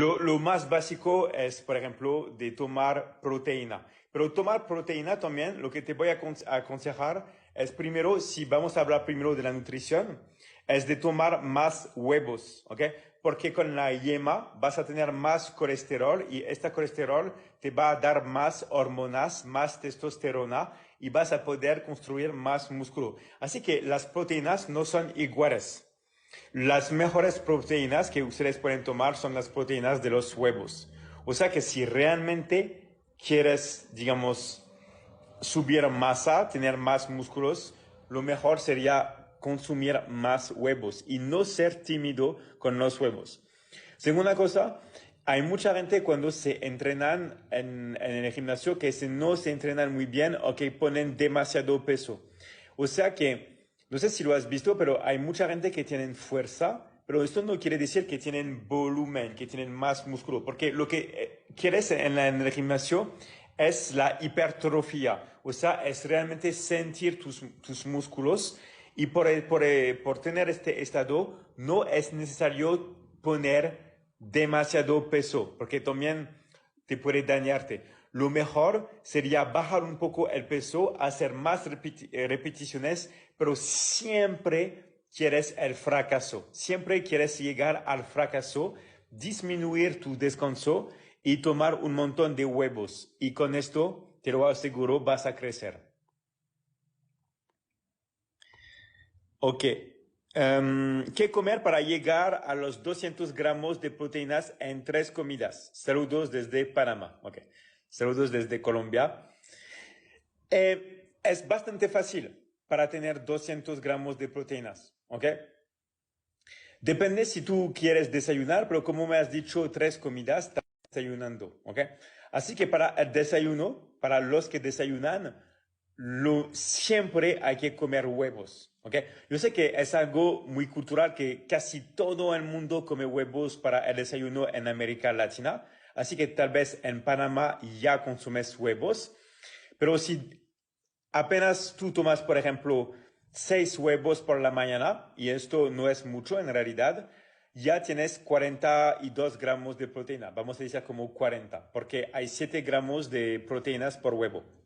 Lo más básico es, por ejemplo, de tomar proteína. Pero tomar proteína también, lo que te voy a aconsejar es primero, si vamos a hablar primero de la nutrición, es de tomar más huevos, ¿ok? Porque con la yema vas a tener más colesterol y este colesterol te va a dar más hormonas, más testosterona y vas a poder construir más músculo. Así que las proteínas no son iguales. Las mejores proteínas que ustedes pueden tomar son las proteínas de los huevos. O sea que si realmente quieres, digamos, subir masa, tener más músculos, lo mejor sería consumir más huevos y no ser tímido con los huevos. Segunda cosa, hay mucha gente cuando se entrenan en el gimnasio que no se entrenan muy bien o que ponen demasiado peso. O sea que, no sé si lo has visto, pero hay mucha gente que tienen fuerza, pero esto no quiere decir que tienen volumen, que tienen más músculo, porque lo que quieres en el gimnasio es la hipertrofia, o sea, es realmente sentir tus músculos y por tener este estado no es necesario poner demasiado peso, porque también te puede dañarte. Lo mejor sería bajar un poco el peso, hacer más repeticiones, pero siempre quieres el fracaso, siempre quieres llegar al fracaso, disminuir tu descanso y tomar un montón de huevos. Y con esto, te lo aseguro, vas a crecer. Ok. ¿Qué comer para llegar a los 200 gramos de proteínas en 3 comidas? Saludos desde Panamá. Ok. Saludos desde Colombia. Es bastante fácil para tener 200 gramos de proteínas. Ok. Depende si tú quieres desayunar, pero como me has dicho, 3 comidas, estás desayunando. Ok. Así que para el desayuno, para los que desayunan, siempre hay que comer huevos, ¿ok? Yo sé que es algo muy cultural que casi todo el mundo come huevos para el desayuno en América Latina, así que tal vez en Panamá ya consumes huevos, pero si apenas tú tomas, por ejemplo, 6 huevos por la mañana, y esto no es mucho en realidad, ya tienes 42 gramos de proteína, vamos a decir como 40, porque hay 7 gramos de proteínas por huevo.